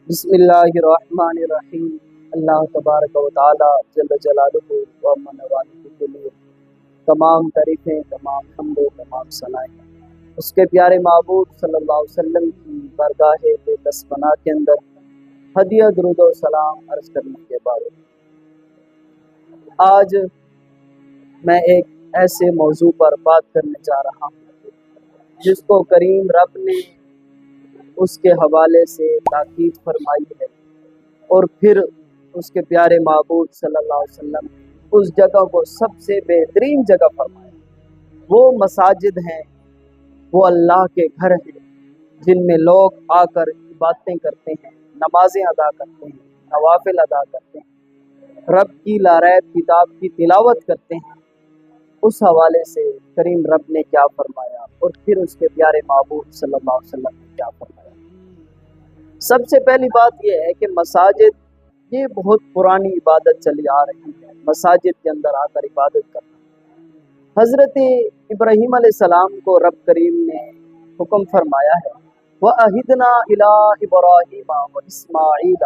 بسم اللہ الرحمن الرحیم۔ اللہ تبارک و تعالی جل جلالہ و منوالہ کے لیے تمام تعریفیں، تمام حمد و تمام ثنائیں اس کے پیارے معبود صلی اللہ علیہ وسلم کی بارگاہ بے پناہ کے اندر ہدیہ درود و سلام عرض کرنے کے بعد آج میں ایک ایسے موضوع پر بات کرنے جا رہا ہوں جس کو کریم رب نے اس کے حوالے سے تاکید فرمائی ہے، اور پھر اس کے پیارے معبود صلی اللہ علیہ وسلم اس جگہ کو سب سے بہترین جگہ فرمایا۔ وہ مساجد ہیں، وہ اللہ کے گھر ہیں جن میں لوگ آ کر عبادتیں کرتے ہیں، نمازیں ادا کرتے ہیں، نوافل ادا کرتے ہیں، رب کی لاریب کتاب کی تلاوت کرتے ہیں۔ اس حوالے سے کریم رب نے کیا فرمایا اور پھر اس کے پیارے معبود صلی اللہ علیہ وسلم نے کیا فرمایا۔ سب سے پہلی بات یہ ہے کہ مساجد یہ بہت پرانی عبادت چلی آ رہی ہے، مساجد کے اندر آ کر عبادت کرنا۔ حضرت ابراہیم علیہ السلام کو رب کریم نے حکم فرمایا ہے، وَأَهِدْنَا إِلَىٰ إِبْرَاهِيمَ وَإِسْمَاعِيلَ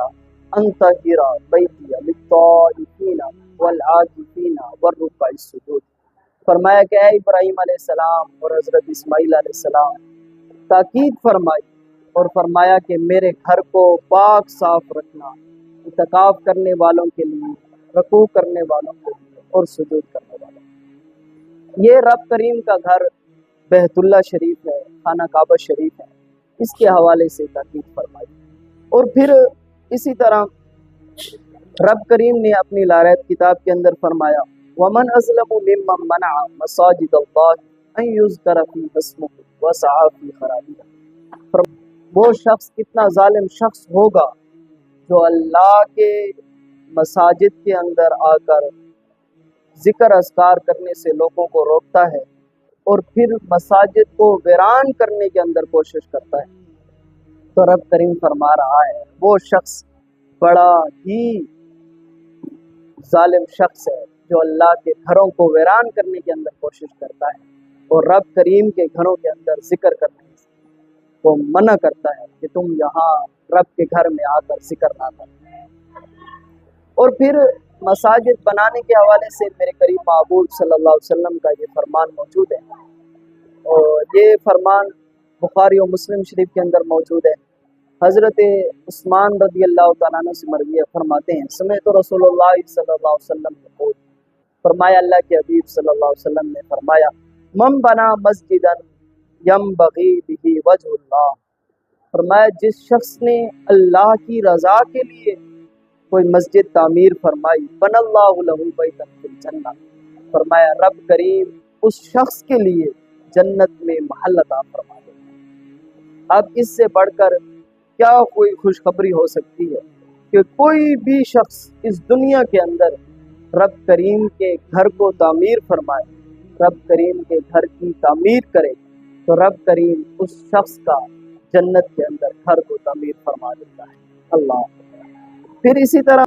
أَن طَهِّرَ بَيْتِيَ لِلطَّائِفِينَ وَالْعَاكِفِينَ وَالرُّكَّعِ السُّجُودِ۔ فرمایا کہ اے ابراہیم علیہ السلام اور حضرت اسماعیل علیہ السلام، تاکید فرمائی اور فرمایا کہ میرے گھر کو پاک صاف رکھنا، اعتکاف کرنے والوں کے لیے، رکوع کرنے والوں کے لیے اور سجود کرنے والوں کے لیے۔ یہ رب کریم کا گھر بیت اللہ شریف ہے، خانہ کعبہ شریف ہے، اس کے حوالے سے تاکید فرمائی۔ اور پھر اسی طرح رب کریم نے اپنی لاریب کتاب کے اندر فرمایا، وَمَنْ أَظْلَمُ مِمَّنْ مَنَعَ مَسَاجِدَ اللَّهِ أَن يُذْكَرَ فِيهَا اسْمُهُ وَسَعَىٰ فِي خَرَابِهَا۔ وہ شخص کتنا ظالم شخص ہوگا جو اللہ کے مساجد کے اندر آ کر ذکر اذکار کرنے سے لوگوں کو روکتا ہے اور پھر مساجد کو ویران کرنے کے اندر کوشش کرتا ہے۔ تو رب کریم فرما رہا ہے وہ شخص بڑا ہی ظالم شخص ہے جو اللہ کے گھروں کو ویران کرنے کے اندر کوشش کرتا ہے اور رب کریم کے گھروں کے اندر ذکر کرنے کو منع کرتا ہے کہ تم یہاں رب کے گھر میں آ کر ذکر نہ کرو۔ اور پھر مساجد بنانے کے حوالے سے میرے کریم معبود صلی اللہ علیہ وسلم کا یہ فرمان موجود ہے، اور یہ فرمان بخاری و مسلم شریف کے اندر موجود ہے۔ حضرت عثمان رضی اللہ تعالیٰ عنہ سے مروی فرماتے ہیں، سمعت رسول اللہ صلی اللہ علیہ وسلم یقول، فرمایا اللہ کے حبیب صلی اللہ علیہ وسلم نے فرمایا، من بنا مسجدا ینبغی بہ وجہ اللہ، فرمایا جس شخص نے اللہ کی رضا کے لیے کوئی مسجد تعمیر فرمائی، بن اللہ لہ بیتا فی الجنہ، فرمایا رب کریم اس شخص کے لیے جنت میں محل عطا فرما دے۔ اب اس سے بڑھ کر کیا کوئی خوشخبری ہو سکتی ہے کہ کوئی بھی شخص اس دنیا کے اندر رب کریم کے گھر کو تعمیر فرمائے، رب کریم کے گھر کی تعمیر کرے تو رب کریم اس شخص کا جنت کے اندر گھر کو تعمیر فرما دیتا ہے۔ اللہ۔ پھر اسی طرح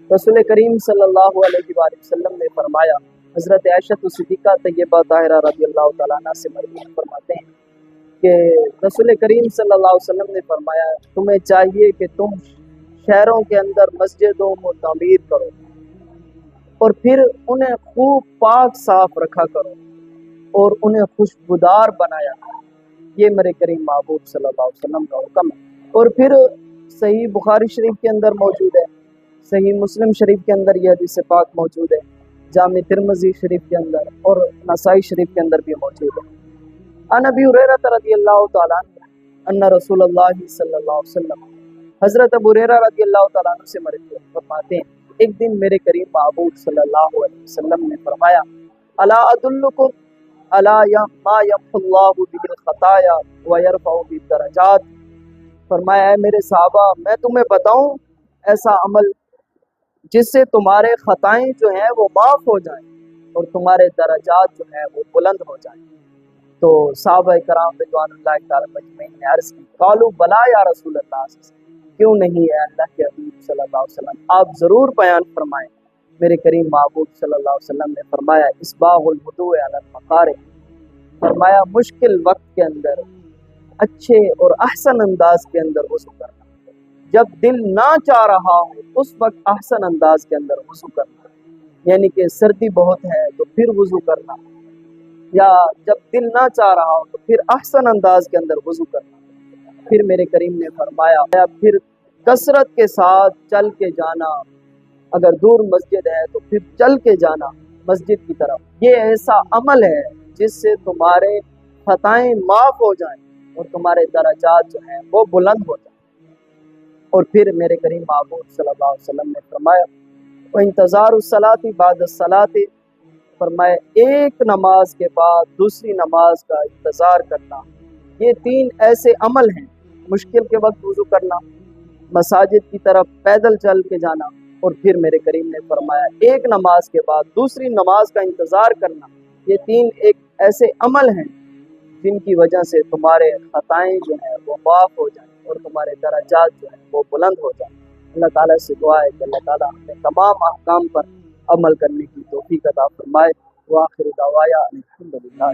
رسول کریم صلی اللہ علیہ وآلہ وسلم نے فرمایا، حضرت عائشہ صدیقہ طیبہ طاہرہ رضی اللہ تعالیٰ عنہ سے مروی فرماتے ہیں کہ رسول کریم صلی اللہ علیہ وسلم نے فرمایا تمہیں چاہیے کہ تم شہروں کے اندر مسجدوں کو تعمیر کرو اور پھر انہیں خوب پاک صاف رکھا کرو اور انہیں خوشبودار بنایا کرو۔ یہ میرے کریم محبوب صلی اللہ علیہ وسلم کا حکم ہے۔ اور پھر صحیح بخاری شریف کے اندر موجود ہے، صحیح مسلم شریف کے اندر یہ حدیث پاک موجود ہے، جامع ترمذی شریف کے اندر اور نسائی شریف کے اندر بھی موجود ہے۔ عن ابی ہریرہ رضی اللہ تعالیٰ عنہ ان رسول اللہ صلی اللہ علیہ وسلم، حضرت ابو ہریرہ رضی اللہ تعالیٰ عنہ سے مروی فرماتے ہیں ایک دن میرے کریم محبوب صلی اللہ علیہ وسلم نے فرمایا، الا ادلکم علی ما یمحو اللہ بہ الخطایا ویرفع بہ الدرجات، فرمایا اے میرے صحابہ میں تمہیں بتاؤں ایسا عمل جس سے تمہارے خطائیں جو ہیں وہ معاف ہو جائیں اور تمہارے درجات جو ہیں وہ بلند ہو جائیں۔ تو صحابہ کرام رضوان اللہ تعالی مجمعین نے عرض کی، قالوا بلا یا رسول اللہ، کیوں نہیں ہے اللہ کے حبیب صلی اللہ علیہ وسلم، آپ ضرور بیان فرمائیں۔ میرے کریم محبوب صلی اللہ علیہ وسلم نے فرمایا، اسباغ الوضوء علی المقارئ، فرمایا مشکل وقت کے اندر اچھے اور احسن انداز کے اندر وضو کرنا، جب دل نہ چاہ رہا ہو اس وقت احسن انداز کے اندر وضو کرنا، یعنی کہ سردی بہت ہے تو پھر وضو کرنا، یا جب دل نہ چاہ رہا ہو تو پھر احسن انداز کے اندر وضو کرنا۔ پھر میرے کریم نے فرمایا پھر کثرت کے ساتھ چل کے جانا، اگر دور مسجد ہے تو پھر چل کے جانا مسجد کی طرف، یہ ایسا عمل ہے جس سے تمہارے خطائیں معاف ہو جائیں اور تمہارے درجات جو ہیں وہ بلند ہو جائیں۔ اور پھر میرے کریم محبوب صلی اللہ علیہ وسلم نے فرمایا وَإِنْتَظَارُ الصَّلَاةِ بَعْدَ الصَّلَاةِ، فرمایا ایک نماز کے بعد دوسری نماز کا انتظار کرنا، یہ 3 ایسے عمل ہیں، مشکل کے وقت وضو کرنا، مساجد کی طرف پیدل چل کے جانا، اور پھر میرے کریم نے فرمایا ایک نماز کے بعد دوسری نماز کا انتظار کرنا، یہ 3 ایک ایسے عمل ہیں جن کی وجہ سے تمہارے خطائیں جو ہیں وہ معاف ہو جائیں اور تمہارے درجات جو ہیں وہ بلند ہو جائیں۔ اللہ تعالیٰ سے دعا ہے کہ اللہ تعالیٰ ہمیں تمام احکام پر عمل کرنے کی توفیق عطا فرمائے۔ وآخر دعوایا الحمدللہ۔